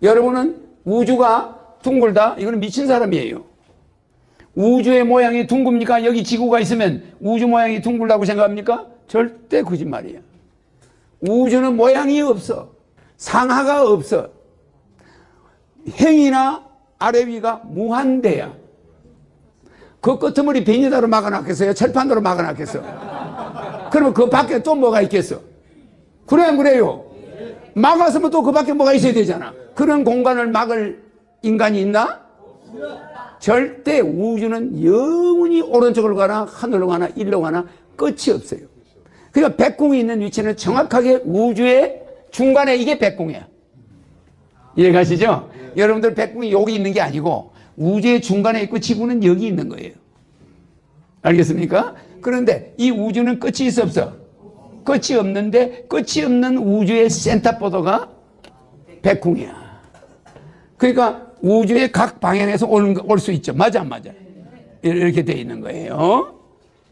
여러분은 우주가 둥글다? 이거는 미친 사람이에요. 우주의 모양이 둥굽니까? 여기 지구가 있으면 우주 모양이 둥글다고 생각합니까? 절대 거짓말이에요. 우주는 모양이 없어. 상하가 없어. 행위나 아래 위가 무한대야. 그 끄트머리 비닐하로 막아놨겠어요? 철판으로 막아놨겠어? 그러면 그 밖에 또 뭐가 있겠어? 그래 안 그래요? 막았으면 또 그 밖에 뭐가 있어야 되잖아. 그런 공간을 막을 인간이 있나? 절대 우주는 영원히 오른쪽으로 가나 하늘로 가나 일로 가나 끝이 없어요. 그러니까 백궁이 있는 위치는 정확하게 우주의 중간에 이게 백궁이야. 이해가시죠? 여러분들 백궁이 여기 있는 게 아니고 우주의 중간에 있고 지구는 여기 있는 거예요. 알겠습니까? 그런데 이 우주는 끝이 있어 없어? 끝이 없는데 끝이 없는 우주의 센터보드가 백궁이야. 그러니까 우주의 각 방향에서 올 수 있죠. 맞아 안 맞아? 이렇게 돼 있는 거예요.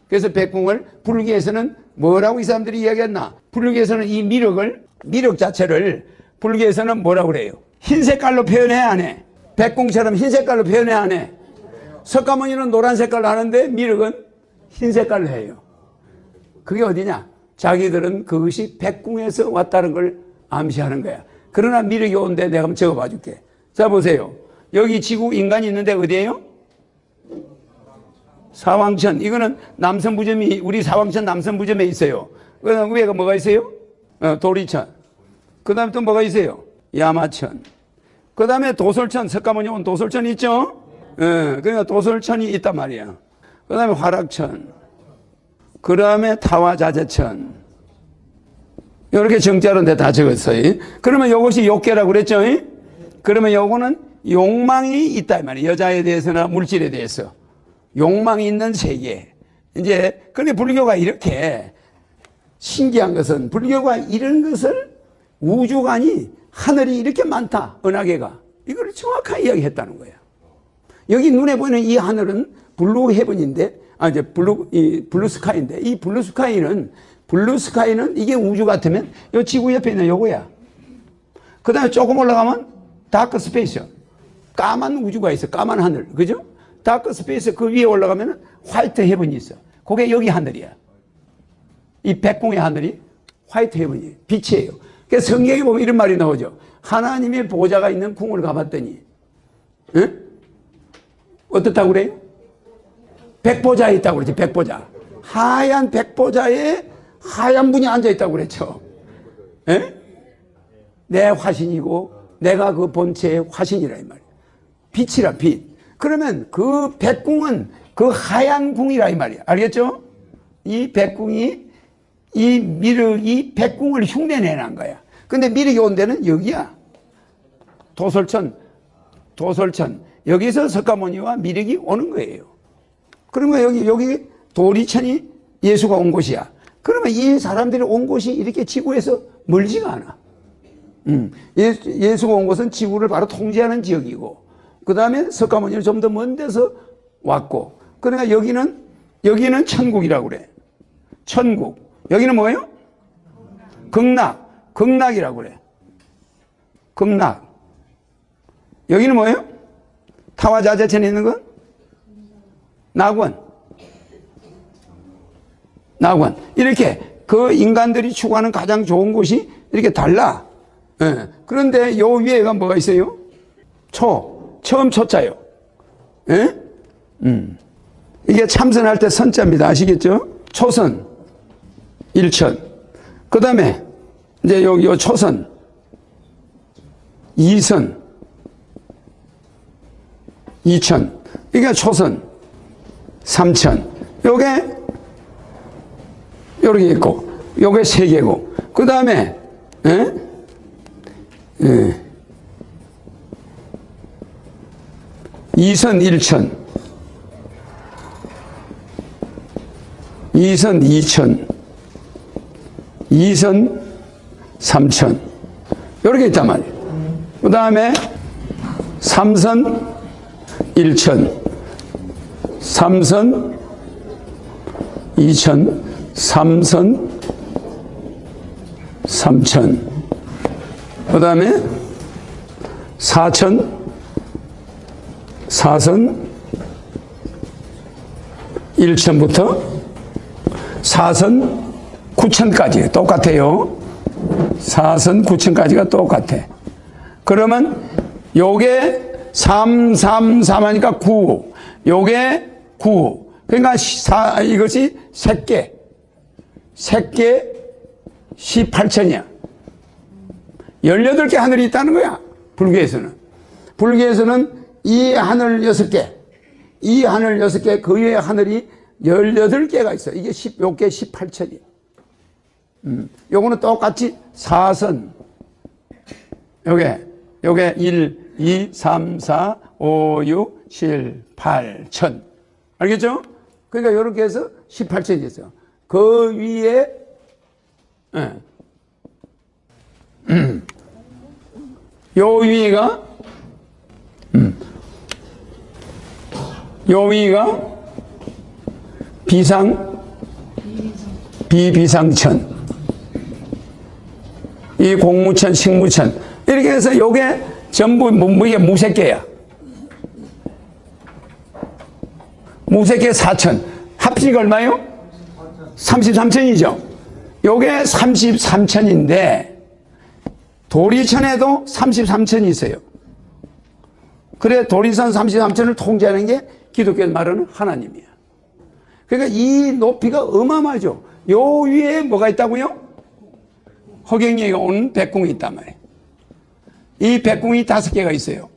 그래서 백궁을 불교에서는 뭐라고 이 사람들이 이야기했나? 불교에서는 이 미륵 자체를 불교에서는 뭐라고 그래요? 흰 색깔로 표현해 안 해? 백궁처럼 흰 색깔로 표현해 안 해? 석가모니는 노란 색깔로 하는데 미륵은 흰 색깔로 해요. 그게 어디냐? 자기들은 그것이 백궁에서 왔다는 걸 암시하는 거야. 그러나 미륵이 온데 내가 한번 적어봐 줄게. 자 보세요. 여기 지구 인간이 있는데 어디예요? 사왕천. 이거는 남선부점이 우리 사왕천 남선부점에 있어요. 그 다음 위에가 뭐가 있어요? 도리천. 그 다음에 또 뭐가 있어요? 야마천. 그 다음에 도솔천. 석가모니 온 도솔천 있죠? 그러니까 도솔천이 있단 말이야. 그 다음에 화락천. 그 다음에 타와자재천. 이렇게 정자로 다 적었어요. 그러면 이것이 욕계라고 그랬죠? 그러면 요거는 욕망이 있다 이 말이에요. 여자에 대해서나 물질에 대해서 욕망이 있는 세계. 이제 근데 불교가 이렇게 신기한 것은 불교가 이런 것을 우주관이 하늘이 이렇게 많다 은하계가 이걸 정확하게 이야기했다는 거예요. 여기 눈에 보이는 이 하늘은 블루 헤븐인데 이제 블루 스카이인데 이 블루 스카이는 이게 우주 같으면 요 지구 옆에 있는 요거야. 그 다음에 조금 올라가면 다크 스페이스. 까만 우주가 있어. 까만 하늘. 그죠? 다크 스페이스 그 위에 올라가면 화이트 헤븐이 있어. 그게 여기 하늘이야. 이 백궁의 하늘이 화이트 헤븐이에요. 빛이에요. 그래서 성경에 보면 이런 말이 나오죠. 하나님의 보좌가 있는 궁을 가봤더니 응? 어떻다고 그래요? 백보자에 있다고 그랬지. 백보자. 하얀 백보자에 하얀 분이 앉아있다고 그랬죠. 에? 내 화신이고 내가 그 본체의 화신이라 이 말이야. 빛이라 빛. 그러면 그 백궁은 그 하얀 궁이라 이 말이야. 알겠죠? 이 백궁이 이 미륵이 백궁을 흉내내는 거야. 근데 미륵이 온 데는 여기야. 도솔천. 여기서 석가모니와 미륵이 오는 거예요. 그러면 여기 도리천이 예수가 온 곳이야. 그러면 이 사람들이 온 곳이 이렇게 지구에서 멀지가 않아. 예수가 온 곳은 지구를 바로 통제하는 지역이고, 그 다음에 석가모니는 좀 더 먼 데서 왔고, 그러니까 여기는 천국이라고 그래. 천국. 여기는 뭐예요? 극락이라고 그래. 극락. 여기는 뭐예요? 타와자재천에 있는 건? 낙원. 이렇게 그 인간들이 추구하는 가장 좋은 곳이 이렇게 달라. 예. 그런데 요 위에가 뭐가 있어요? 처음 초자요. 예? 이게 참선할 때 선자입니다. 아시겠죠? 초선, 일천. 그 다음에 이제 요 초선, 이선, 이천. 이게 초선, 삼천. 요게 요렇게 있고, 요게 세 개고. 그 다음에 이선 일천, 이선 이천, 이선 삼천. 요렇게 있단 말이에요. 그 다음에 삼선 일천, 삼선 이천, 삼선 삼천. 그 다음에 사선 1천부터 사선 9천까지 똑같아요. 사선 9천까지가 똑같아. 그러면 요게 3, 3, 3 하니까 9. 요게 9. 그러니까 이것이 색계 18천이야. 18개 하늘이 있다는 거야. 불교에서는. 불교에서는 이 하늘 6개, 이 하늘 6개, 그 위에 하늘이 18개가 있어. 이게 요게 18천이야. 요거는 똑같이 사선. 요게 1, 2, 3, 4, 5, 6, 7, 8천. 알겠죠? 그러니까 요렇게 해서 18천이 있어요. 그 위에, 요 위가, 비비상천. 이 공무천, 식무천. 이렇게 해서 요게 전부 이게 무색계야. 무색계 4천. 합치니까 얼마요? 33천이죠. 요게 33천인데, 도리천에도 33천이 있어요. 그래, 도리천 33천을 통제하는 게 기독교에서 말하는 하나님이야. 그러니까 이 높이가 어마어마하죠. 요 위에 뭐가 있다고요? 허경영이가 온 백궁이 있단 말이에요. 이 백궁이 5개가 있어요.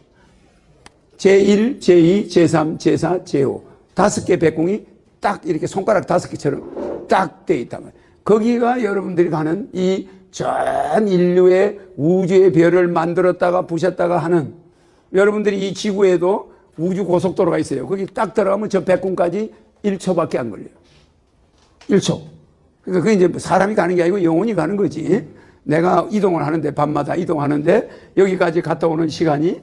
제1, 제2, 제3, 제4, 제5. 5개 백궁이 딱 이렇게 손가락 5개처럼 딱 돼 있단 말이에요. 거기가 여러분들이 가는 이 전 인류의 우주의 별을 만들었다가 부셨다가 하는, 여러분들이 이 지구에도 우주 고속도로가 있어요. 거기 딱 들어가면 저 백궁까지 1초밖에 안 걸려요. 1초. 그러니까 그게 이제 사람이 가는 게 아니고 영혼이 가는 거지. 내가 이동을 하는데, 밤마다 이동하는데 여기까지 갔다 오는 시간이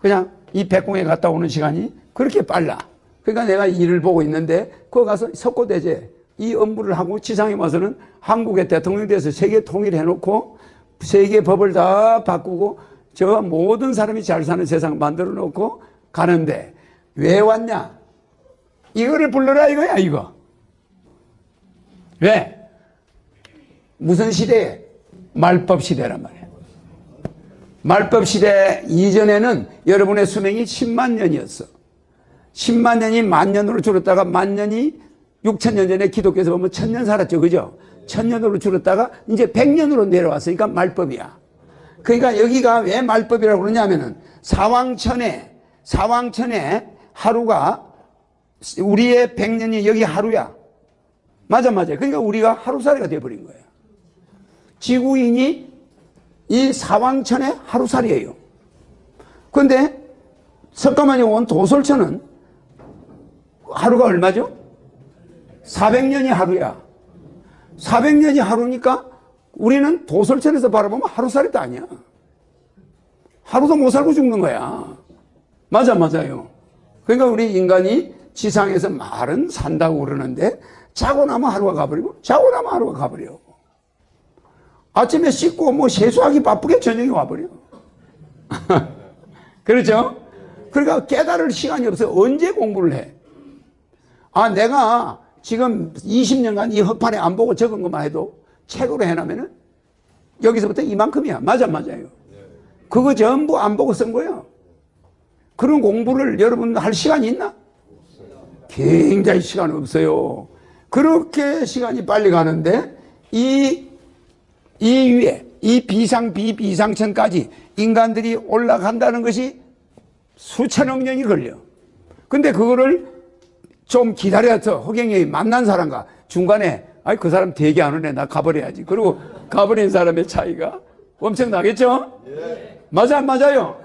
그냥 이 백궁에 갔다 오는 시간이 그렇게 빨라. 그러니까 내가 일을 보고 있는데 거기 가서 석고대제 이 업무를 하고 지상에 와서는 한국의 대통령이 돼서 세계 통일해놓고 세계 법을 다 바꾸고 저 모든 사람이 잘 사는 세상 만들어 놓고 가는데 왜 왔냐? 이거를 불러라 이거야, 이거. 왜? 무슨 시대에? 말법 시대란 말이야. 말법 시대 이전에는 여러분의 수명이 10만 년이었어. 10만 년이 만 년으로 줄었다가 만 년이 6천 년 전에 기독교에서 보면 1000년 살았죠. 그죠? 1000년으로 줄었다가 이제 100년으로 내려왔으니까 말법이야. 그러니까 여기가 왜 말법이라고 그러냐면은 사왕천에 하루가 우리의 100년이 여기 하루야. 맞아. 그러니까 우리가 하루살이가 되어버린 거예요. 지구인이 이 사왕천의 하루살이에요. 그런데 석가모니 온 도솔천은 하루가 얼마죠? 400년이 하루야. 400년이 하루니까 우리는 도솔천에서 바라보면 하루살이도 아니야. 하루도 못 살고 죽는 거야. 맞아요. 그러니까 우리 인간이 지상에서 말은 산다고 그러는데 자고 나면 하루가 가버리고 자고 나면 하루가 가버려. 아침에 씻고 뭐 세수하기 바쁘게 저녁에 와버려. 그렇죠? 그러니까 깨달을 시간이 없어요. 언제 공부를 해? 내가 지금 20년간 이 흑판에 안 보고 적은 것만 해도 책으로 해놓으면은 여기서부터 이만큼이야. 맞아요. 그거 전부 안 보고 쓴 거예요. 그런 공부를 여러분 할 시간이 있나? 굉장히 시간 없어요. 그렇게 시간이 빨리 가는데 이 위에 이 비상천까지 인간들이 올라간다는 것이 수천억 년이 걸려. 근데 그거를 좀 기다려서 허경영이 만난 사람과 중간에 그 사람 대기 안 오네, 나 가버려야지. 그리고 가버린 사람의 차이가 엄청나겠죠? 예. 맞아요.